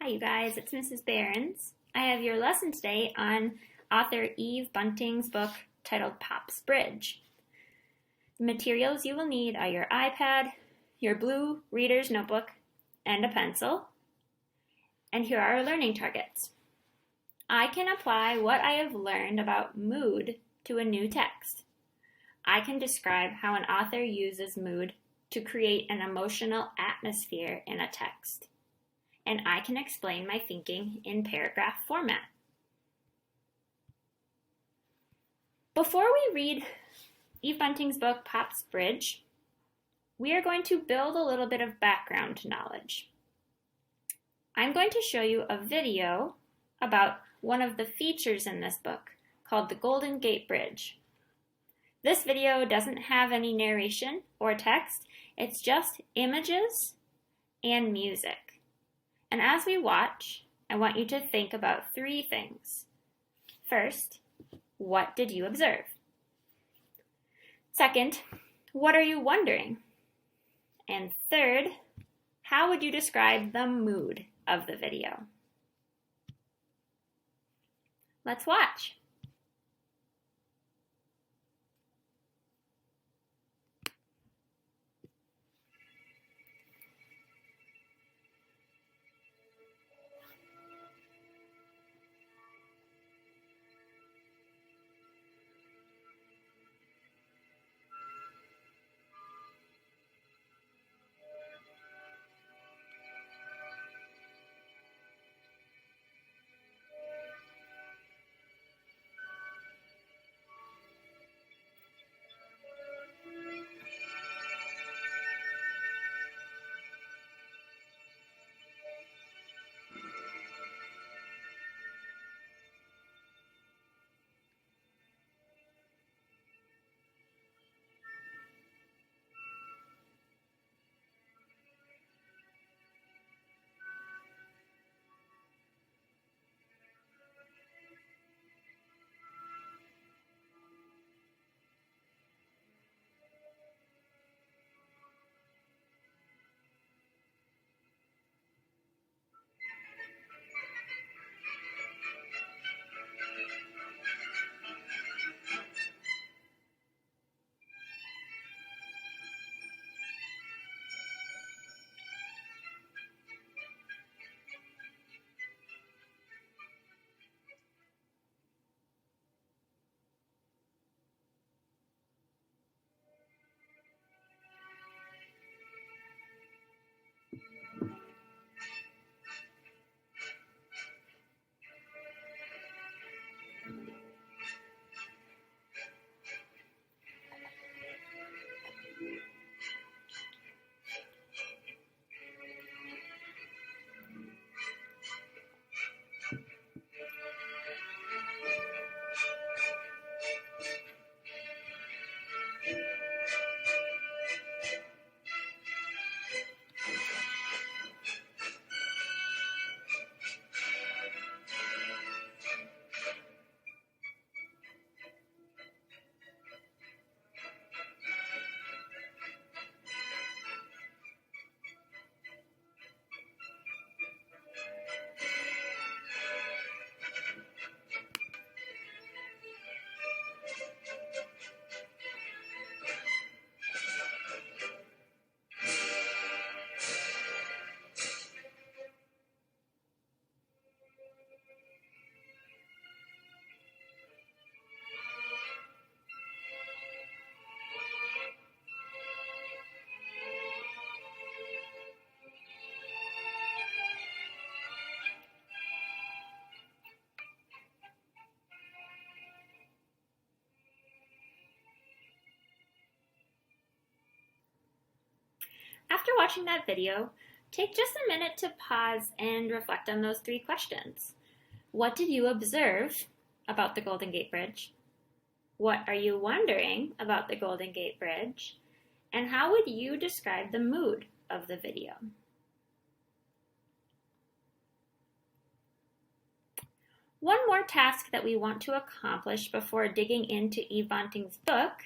Hi you guys, it's Mrs. Behrens. I have your lesson today on author Eve Bunting's book titled Pop's Bridge. The materials you will need are your iPad, your blue reader's notebook, and a pencil. And here are our learning targets. I can apply what I have learned about mood to a new text. I can describe how an author uses mood to create an emotional atmosphere in a text. And I can explain my thinking in paragraph format. Before we read Eve Bunting's book, Pop's Bridge, we are going to build a little bit of background knowledge. I'm going to show you a video about one of the features in this book called the Golden Gate Bridge. This video doesn't have any narration or text, it's just images and music. And as we watch, I want you to think about three things. First, what did you observe? Second, what are you wondering? And third, how would you describe the mood of the video? Let's watch. After watching that video, take just a minute to pause and reflect on those three questions. What did you observe about the Golden Gate Bridge? What are you wondering about the Golden Gate Bridge? And how would you describe the mood of the video? One more task that we want to accomplish before digging into Eve Bunting's book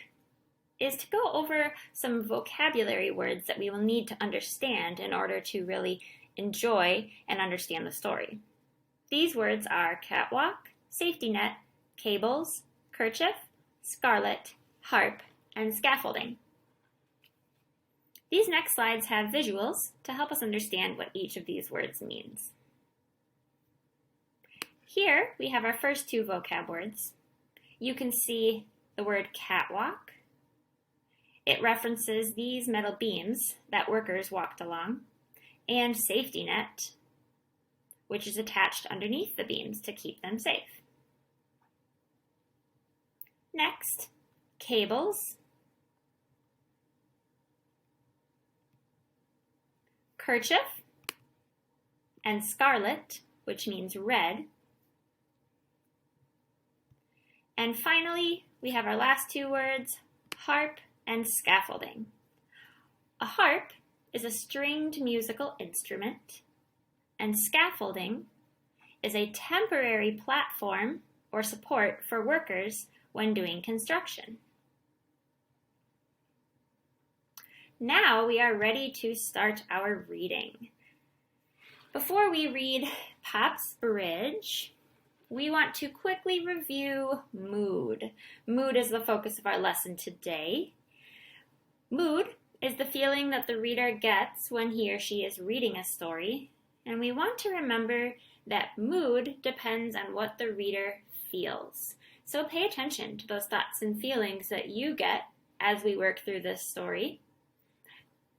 is to go over some vocabulary words that we will need to understand in order to really enjoy, and understand the story. These words are catwalk, safety net, cables, kerchief, scarlet, harp, and scaffolding. These next slides have visuals to help us understand what each of these words means. Here we have our first two vocab words. You can see the word catwalk. It references these metal beams that workers walked along, and safety net, which is attached underneath the beams to keep them safe. Next, cables, kerchief, and scarlet, which means red. And finally, we have our last two words, harp and scaffolding. A harp is a stringed musical instrument, and scaffolding is a temporary platform or support for workers when doing construction. Now we are ready to start our reading. Before we read Pop's Bridge, we want to quickly review mood. Mood is the focus of our lesson today. Mood is the feeling that the reader gets when he or she is reading a story, and we want to remember that mood depends on what the reader feels. So pay attention to those thoughts and feelings that you get as we work through this story.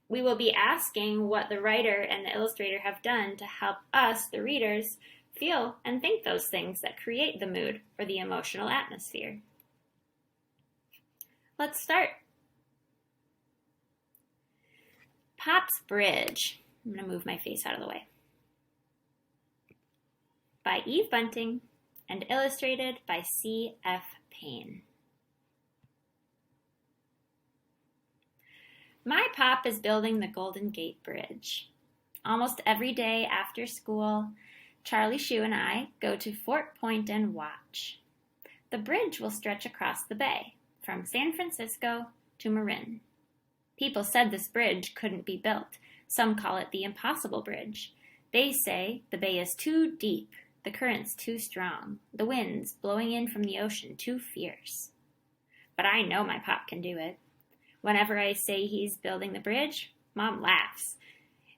We will be asking what the writer and the illustrator have done to help us, the readers, feel and think those things that create the mood or the emotional atmosphere. Let's start. Pop's Bridge. I'm going to move my face out of the way. By Eve Bunting and illustrated by C.F. Payne. My Pop is building the Golden Gate Bridge. Almost every day after school, Charlie Shue and I go to Fort Point and watch. The bridge will stretch across the bay, from San Francisco to Marin. People said this bridge couldn't be built. Some call it the Impossible Bridge. They say the bay is too deep, the currents too strong, the winds blowing in from the ocean too fierce. But I know my Pop can do it. Whenever I say he's building the bridge, Mom laughs.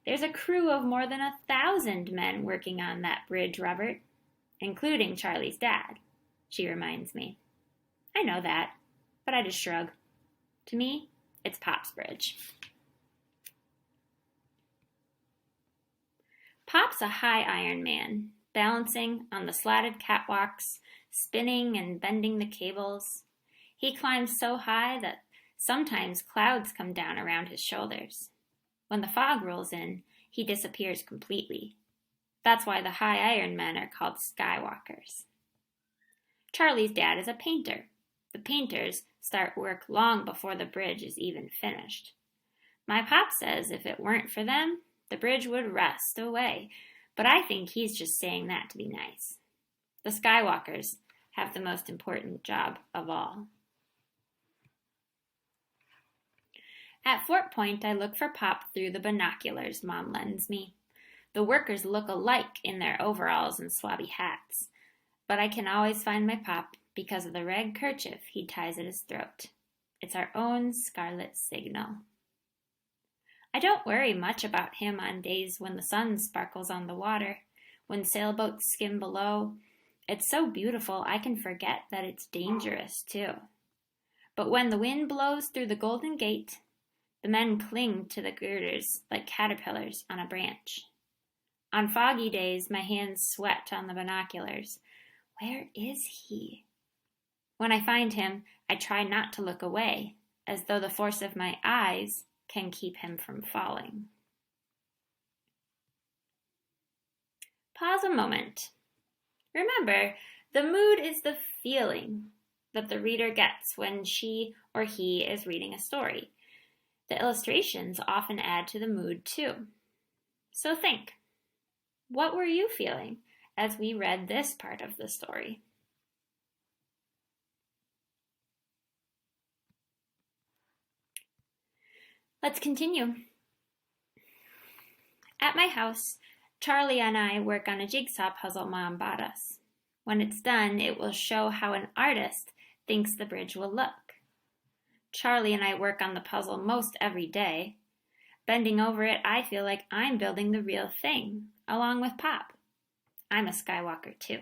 There's a crew of more than 1,000 men working on that bridge, Robert, including Charlie's dad, she reminds me. I know that, but I just shrug. To me, it's Pop's Bridge. Pop's a high iron man, balancing on the slatted catwalks, spinning and bending the cables. He climbs so high that sometimes clouds come down around his shoulders. When the fog rolls in, he disappears completely. That's why the high iron men are called skywalkers. Charlie's dad is a painter. The painters start work long before the bridge is even finished. My Pop says if it weren't for them, the bridge would rust away, but I think he's just saying that to be nice. The skywalkers have the most important job of all. At Fort Point, I look for Pop through the binoculars Mom lends me. The workers look alike in their overalls and swabby hats, but I can always find my Pop because of the red kerchief he ties at his throat. It's our own scarlet signal. I don't worry much about him on days when the sun sparkles on the water, when sailboats skim below. It's so beautiful I can forget that it's dangerous too. But when the wind blows through the Golden Gate, the men cling to the girders like caterpillars on a branch. On foggy days, my hands sweat on the binoculars. Where is he? When I find him, I try not to look away, as though the force of my eyes can keep him from falling. Pause a moment. Remember, the mood is the feeling that the reader gets when she or he is reading a story. The illustrations often add to the mood too. So think, what were you feeling as we read this part of the story? Let's continue. At my house, Charlie and I work on a jigsaw puzzle Mom bought us. When it's done, it will show how an artist thinks the bridge will look. Charlie and I work on the puzzle most every day. Bending over it, I feel like I'm building the real thing, along with Pop. I'm a Skywalker too.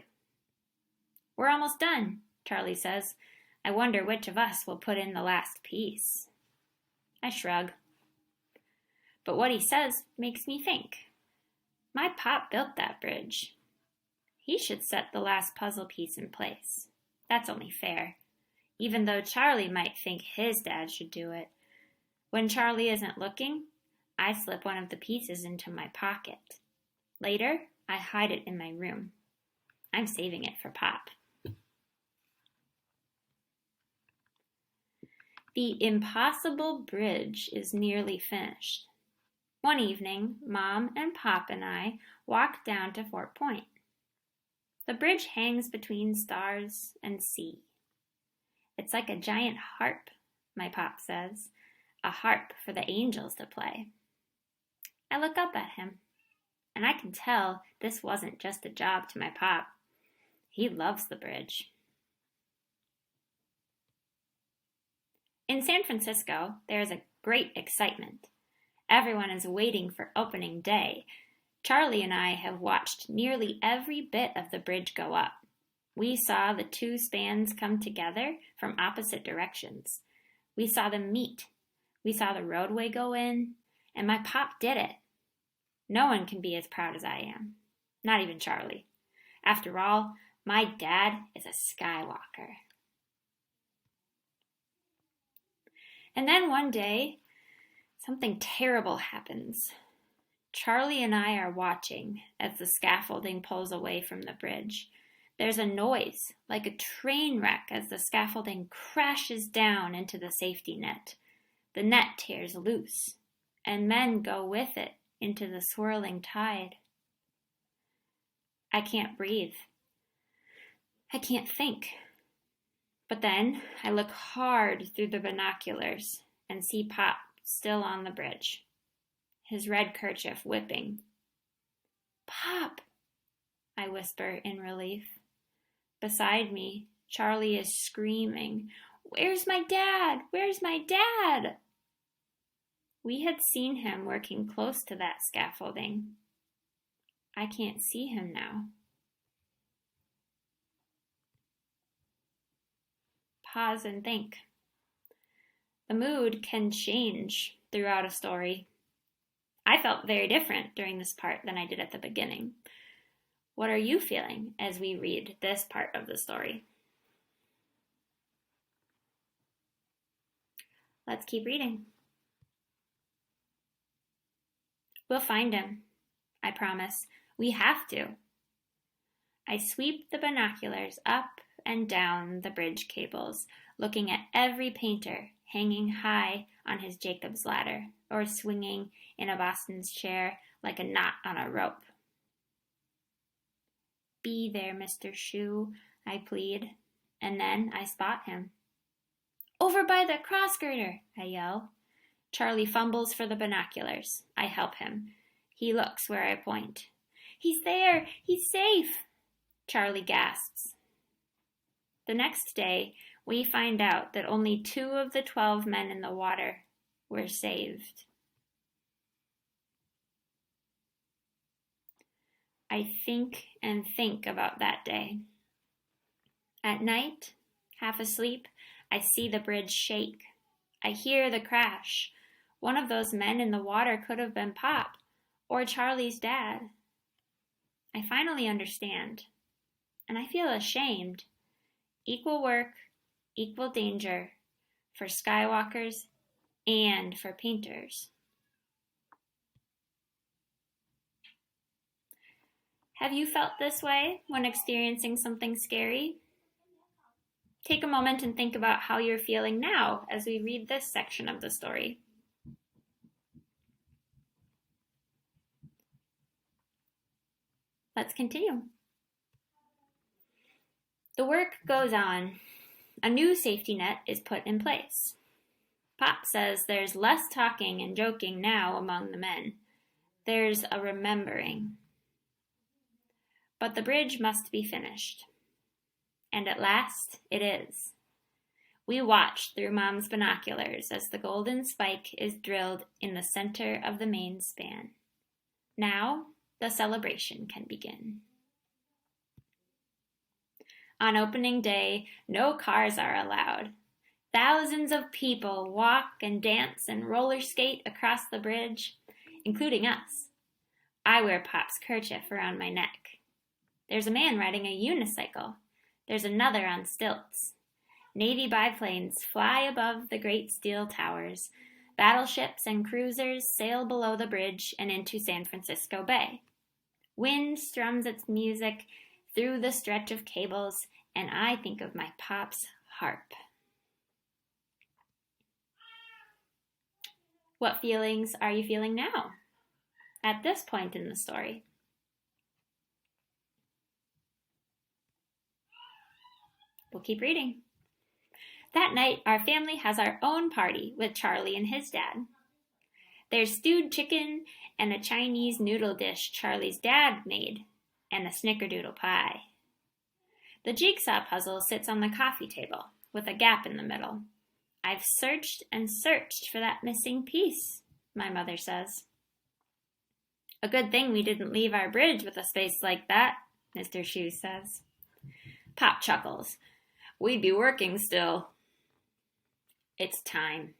We're almost done, Charlie says. I wonder which of us will put in the last piece. I shrug. But what he says makes me think. My Pop built that bridge. He should set the last puzzle piece in place. That's only fair. Even though Charlie might think his dad should do it. When Charlie isn't looking, I slip one of the pieces into my pocket. Later, I hide it in my room. I'm saving it for Pop. The impossible bridge is nearly finished. One evening, Mom and Pop and I walked down to Fort Point. The bridge hangs between stars and sea. It's like a giant harp, my Pop says, a harp for the angels to play. I look up at him, and I can tell this wasn't just a job to my Pop. He loves the bridge. In San Francisco, there is a great excitement. Everyone is waiting for opening day. Charlie and I have watched nearly every bit of the bridge go up. We saw the two spans come together from opposite directions. We saw them meet. We saw the roadway go in, and my Pop did it. No one can be as proud as I am. Not even Charlie. After all, my dad is a Skywalker. And then one day, something terrible happens. Charlie and I are watching as the scaffolding pulls away from the bridge. There's a noise, like a train wreck, as the scaffolding crashes down into the safety net. The net tears loose, and men go with it into the swirling tide. I can't breathe. I can't think. But then I look hard through the binoculars and see Pop still on the bridge, his red kerchief whipping. Pop, I whisper in relief. Beside me, Charlie is screaming, "Where's my dad? Where's my dad?" We had seen him working close to that scaffolding. I can't see him now. Pause and think. The mood can change throughout a story. I felt very different during this part than I did at the beginning. What are you feeling as we read this part of the story? Let's keep reading. We'll find him, I promise. We have to. I sweep the binoculars up and down the bridge cables, looking at every painter hanging high on his Jacob's ladder or swinging in a Boston's chair like a knot on a rope. Be there, Mr. Shoe, I plead, and then I spot him. Over by the cross-girder, I yell. Charlie fumbles for the binoculars. I help him. He looks where I point. He's there! He's safe! Charlie gasps. The next day, we find out that only 2 of the 12 men in the water were saved. I think and think about that day. At night, half asleep, I see the bridge shake. I hear the crash. One of those men in the water could have been Pop or Charlie's dad. I finally understand, and I feel ashamed. Equal work, equal danger for Skywalkers and for painters. Have you felt this way when experiencing something scary? Take a moment and think about how you're feeling now as we read this section of the story. Let's continue. The work goes on. A new safety net is put in place. Pop says there's less talking and joking now among the men. There's a remembering. but the bridge must be finished. And at last it is. We watch through Mom's binoculars as the golden spike is drilled in the center of the main span. Now the celebration can begin. On opening day, no cars are allowed. Thousands of people walk and dance and roller skate across the bridge, including us. I wear Pop's kerchief around my neck. There's a man riding a unicycle. There's another on stilts. Navy biplanes fly above the great steel towers. Battleships and cruisers sail below the bridge and into San Francisco Bay. Wind strums its music through the stretch of cables, and I think of my Pop's harp. What feelings are you feeling now, at this point in the story? We'll keep reading. That night, our family has our own party with Charlie and his dad. There's stewed chicken and a Chinese noodle dish Charlie's dad made, and a snickerdoodle pie. The jigsaw puzzle sits on the coffee table with a gap in the middle. I've searched and searched for that missing piece, my mother says. A good thing we didn't leave our bridge with a space like that, Mr. Shoes says. Pop chuckles. We'd be working still. It's time.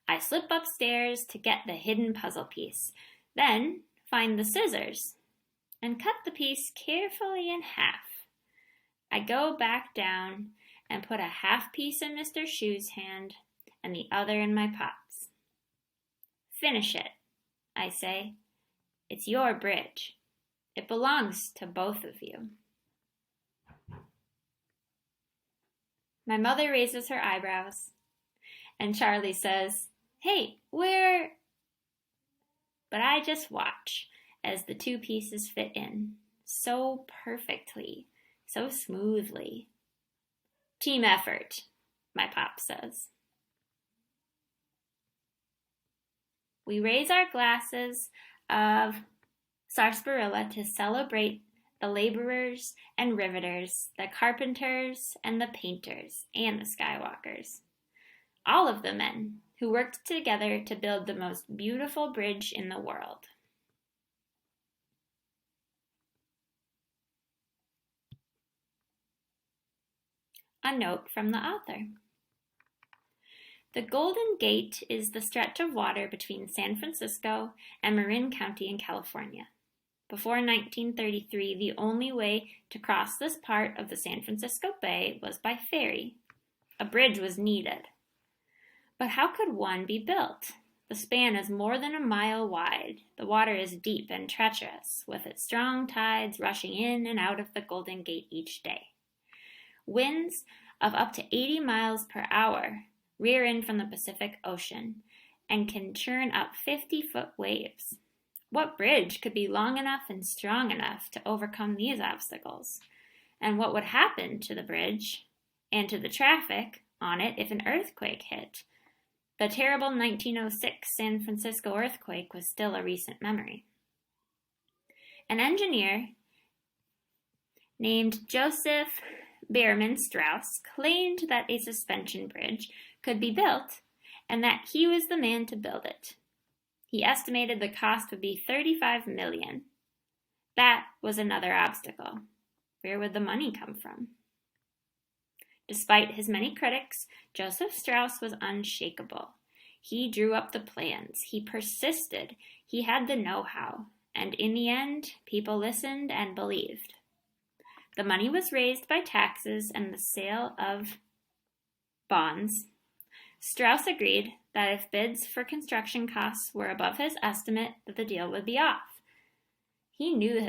I slip upstairs to get the hidden puzzle piece, then find the scissors and cut the piece carefully in half. I go back down and put a half piece in Mr. Shoe's hand and the other in my Pop's. Finish it, I say. It's your bridge. It belongs to both of you. My mother raises her eyebrows, and Charlie says, "Hey, where?" But I just watch as the two pieces fit in, so perfectly, so smoothly. Team effort, my Pop says. We raise our glasses of sarsaparilla to celebrate the laborers and riveters, the carpenters and the painters, and the skywalkers. All of the men who worked together to build the most beautiful bridge in the world. A note from the author. The Golden Gate is the stretch of water between San Francisco and Marin County in California. Before 1933, the only way to cross this part of the San Francisco Bay was by ferry. A bridge was needed. But how could one be built? The span is more than a mile wide. The water is deep and treacherous, with its strong tides rushing in and out of the Golden Gate each day. Winds of up to 80 miles per hour rear in from the Pacific Ocean and can churn up 50-foot waves. What bridge could be long enough and strong enough to overcome these obstacles? And what would happen to the bridge and to the traffic on it if an earthquake hit? The terrible 1906 San Francisco earthquake was still a recent memory. An engineer named Joseph Behrman Strauss claimed that a suspension bridge could be built and that he was the man to build it. He estimated the cost would be $35 million. That was another obstacle. Where would the money come from? Despite his many critics, Joseph Strauss was unshakable. He drew up the plans. He persisted. He had the know-how. And in the end, people listened and believed. The money was raised by taxes and the sale of bonds. Strauss agreed that if bids for construction costs were above his estimate, that the deal would be off. He knew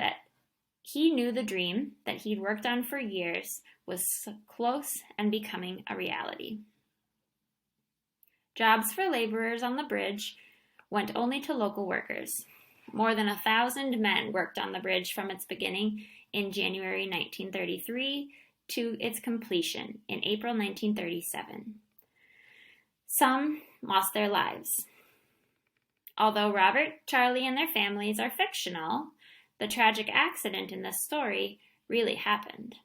the dream that he'd worked on for years was close and becoming a reality. Jobs for laborers on the bridge went only to local workers. More than 1,000 men worked on the bridge from its beginning in January 1933 to its completion in April 1937. Some lost their lives. Although Robert, Charlie, and their families are fictional, The tragic accident in this story really happened.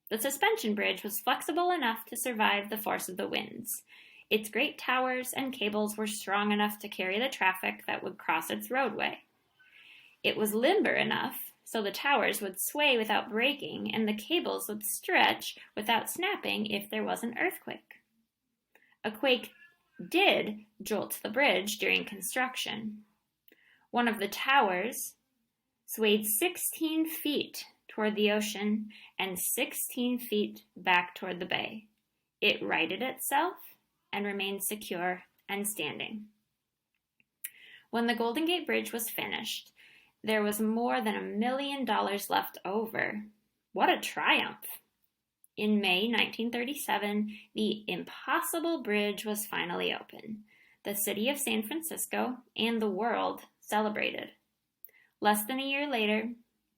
The suspension bridge was flexible enough to survive the force of the winds. Its great towers and cables were strong enough to carry the traffic that would cross its roadway. It was limber enough so the towers would sway without breaking and the cables would stretch without snapping if there was an earthquake. A quake did jolt the bridge during construction. One of the towers swayed 16 feet toward the ocean and 16 feet back toward the bay. It righted itself and remained secure and standing. When the Golden Gate Bridge was finished, there was more than $1 million left over. What a triumph! In May 1937, the impossible bridge was finally open. The city of San Francisco and the world celebrated. Less than a year later,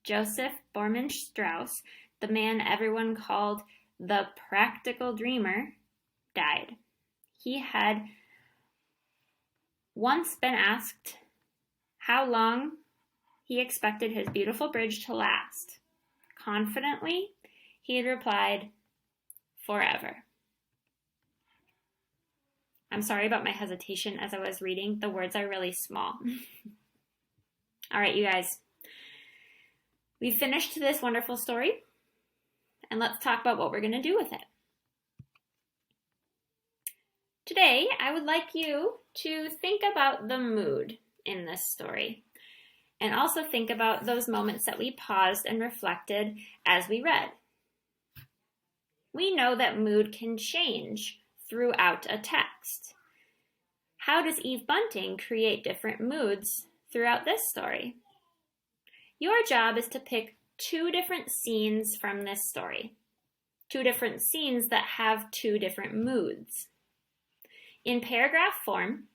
Joseph Borman Strauss, the man everyone called the practical dreamer, died. He had once been asked how long he expected his beautiful bridge to last. Confidently, he had replied, "Forever." I'm sorry about my hesitation as I was reading. The words are really small. All right, you guys. We've finished this wonderful story, and let's talk about what we're going to do with it. Today, I would like you to think about the mood in this story, and also think about those moments that we paused and reflected as we read. We know that mood can change throughout a text. How does Eve Bunting create different moods throughout this story? Your job is to pick 2 different scenes from this story. 2 different scenes that have 2 different moods. In paragraph form,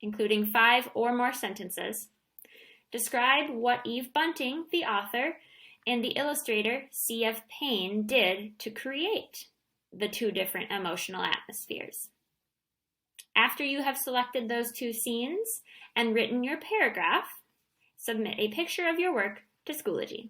including 5 or more sentences, describe what Eve Bunting, the author, and the illustrator C.F. Payne did to create the 2 different emotional atmospheres. After you have selected those 2 scenes and written your paragraph, submit a picture of your work to Schoology.